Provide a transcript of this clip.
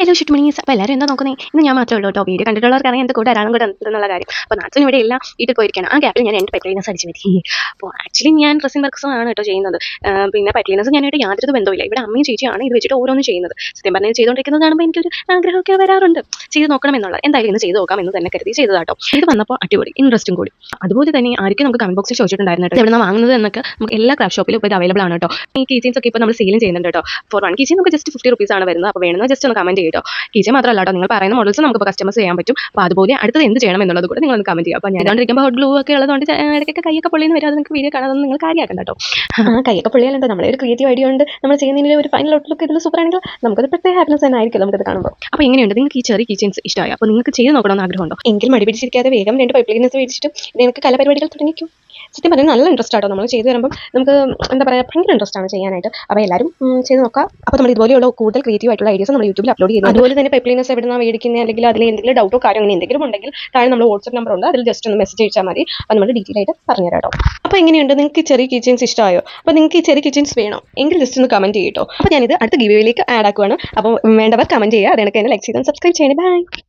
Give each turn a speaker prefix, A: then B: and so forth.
A: Hello ഷുട്ട്മണീസ്. അപ്പോൾ എല്ലാവരും എന്താ നോക്കുന്നത്? ഇന്ന് ഞാൻ മാത്രമേ ഉള്ളൂ കേട്ടോ. വീഡിയോ കണ്ടിട്ടുള്ളവർക്കാണെങ്കിൽ എൻ്റെ കൂടെ ഒരാളും കൂടെ ഉണ്ടെന്നുള്ള കാര്യം. അപ്പോൾ നാട്ടിലും ഇവിടെ എല്ലാം വീട്ടിൽ പോയിരിക്കണം. ആ ഗ്യാപ്പിൽ ഞാൻ എൻ്റെ പെറ്റ്ലീനസ് അടിച്ച് പറ്റി. അപ്പോൾ ആക്ച്വലി ഞാൻ ഡ്രസ്സിംഗ് വർക്ക്സ് ആണ് കേട്ടോ ചെയ്യുന്നത്. പിന്നെ പെറ്റ്ലീനസ് ഞാനായിട്ട് യാതൊരു ബന്ധമില്ല. ഇവിടെ അമ്മയും ചേച്ചിയാണ് ഇത് വെച്ചിട്ട് ഓരോന്നും ചെയ്യുന്നത്. സത്യം പറഞ്ഞാൽ ചെയ്തുകൊണ്ടിരിക്കുന്നത് കാണുമ്പോൾ എനിക്കൊരു ആഗ്രഹമൊക്കെ വരാറുണ്ട്, ചെയ്ത് നോക്കണം എന്നുള്ളത്. എന്തായാലും ഇന്ന് ചെയ്ത് നോക്കാം എന്ന് തന്നെ കരുതി ചെയ്തതാട്ടോ. ഇത് വന്നപ്പോൾ അടിപൊളി, ഇൻട്രസ്റ്റും കൂടി. അതുപോലെ തന്നെ ആയിരിക്കും നമുക്ക് കമന്റ് ബോക്സിൽ ചോദിച്ചിട്ടുണ്ടായിരുന്നു കേട്ടോ, എവിടെ വാങ്ങുന്നത് എന്നൊക്കെ. നമുക്ക് എല്ലാ ക്രാഫ്റ്റ് ഷോപ്പിലും ഇപ്പോൾ ഇത് അവൈലബിൾ ആണ് കേട്ടോ. ഈ കീച്ചെയിൻസ് ഒക്കെ ഇപ്പോൾ നമ്മൾ സെയിലും ചെയ്യുന്നുണ്ട് കേട്ടോ. ഫോർ 1 കീച്ചെയിൻ നമുക്ക് ജസ്റ്റ് 50 rupees ആണ് വരുന്നത്. അപ്പോൾ വേണമെന്ന് ജസ്റ്റ് ഒന്ന് കമന്റ് ചെയ്യും കേട്ടോ. കീച്ചെയിൻ മാത്രമല്ല കേട്ടോ, നിങ്ങൾ പറയുന്ന മോഡൽസ് നമുക്ക് കസ്റ്റമൈസ് ചെയ്യാൻ പറ്റും. അപ്പോൾ അതുപോലെ അടുത്തത് എന്ത് ചെയ്യണം എന്നുള്ളത് കൂടെ നിങ്ങൾ ഒന്ന് കമന്റ് ചെയ്യുക. അപ്പോൾ ഞാൻ കണ്ടിരിക്കുമ്പോൾ ഹോട്ട് ഗ്ലൂ ഒക്കെ ഉള്ളതുകൊണ്ട് ഇടയ്ക്കൊക്കെ കൈയൊക്കെ പൊള്ളിന്ന് വരാതെ നിങ്ങൾക്ക് വീഡിയോ കാണാതൊന്നും നിങ്ങൾ കാര്യമാക്കണ്ട കേട്ടോ. കൈയൊക്കെ പൊള്ളിയാലുണ്ടോ നമ്മളെ ഒരു ക്രിയേറ്റീവ് ഐഡിയ ഉണ്ട് നമ്മൾ ചെയ്യുന്നതിന് ഒരു ഫൈനൽ ഔട്ട്ലുക്ക് ഇതിൽ സൂപ്പർ ആണെങ്കിൽ നമുക്കത് പ്രത്യേക ഹാപ്പിനെസ് തന്നെ ആയിരിക്കും നമുക്കത് കാണുമ്പോൾ. അപ്പോൾ എങ്ങനെയുണ്ട് നിങ്ങൾക്ക് ഈ ചെറിയ കീച്ചെയിൻസ് ഇഷ്ടമായി? അപ്പോൾ നിങ്ങൾക്ക് ചെയ്ത് നോക്കണമെന്ന് ആഗ്രഹമുണ്ടോ? എങ്കിൽ മടി പിടിച്ചിരിക്കാതെ വേഗം 2 പൈപ്പ്ലൈൻസ് മേടിച്ചിട്ട് നിങ്ങൾക്ക് കലാപരിപാടികൾ തുടങ്ങിക്കും. സത്യം പറഞ്ഞാൽ നല്ല ഇൻട്രസ്റ്റ് ആട്ടോ നമ്മൾ ചെയ്ത് തരുമ്പോൾ. നമുക്ക് എന്താ പറയുക, ഭയങ്കര ഇൻട്രസ്റ്റ് ആണ് ചെയ്യാനായിട്ട്. അപ്പോൾ എല്ലാവരും ചെയ്ത് നോക്കാം. അപ്പോൾ നമ്മൾ ഇതുപോലെയുള്ള കൂടുതൽ ക്രിയേറ്റീവ് ആയിട്ടുള്ള ഐഡിയാസ് നമ്മൾ യൂട്യൂബിൽ അപ്ലോഡ് ചെയ്യുന്നത്. അതുപോലെ തന്നെ പൈപ്പ്ലൈൻസ് എവിടെ നിന്നാണ് മേടിക്കുന്നത്, അല്ലെങ്കിൽ അതിൽ എന്തെങ്കിലും ഡൗട്ടോ കാര്യങ്ങൾ എന്തെങ്കിലും ഉണ്ടെങ്കിൽ താഴെ നമ്മൾ വാട്സ്ആപ്പ് നമ്പർ ഉണ്ട്, അതിൽ ജസ്റ്റ് ഒന്ന് മെസ്സേജ് അയച്ചാൽ മതി. അപ്പോൾ നമ്മൾ ഡീറ്റെയിൽ ആയിട്ട് പറഞ്ഞുതരാം കേട്ടോ. അപ്പോൾ എങ്ങനെയുണ്ട് നിങ്ങൾക്ക് ചെറിയ കിച്ചൻസ് ഇഷ്ടമായോ? അപ്പോൾ നിങ്ങൾക്ക് ഈ ചെറിയ കിച്ചൻസ് വേണോ എങ്കിൽ ജസ്റ്റ് ഒന്ന് കമന്റ് ചെയ്യട്ടോ. അപ്പോൾ ഞാനിത് അടുത്ത ഗിവ് വേയിലേക്ക് ആഡ് ആക്കുവാണ്. അപ്പോൾ വേണ്ടവർ കമന്റ് ചെയ്യുക. അതെനിക്ക് തന്നെ ലൈക്ക് ചെയ്ത് സബ്സ്ക്രൈബ് ചെയ്യണേ. ബൈ.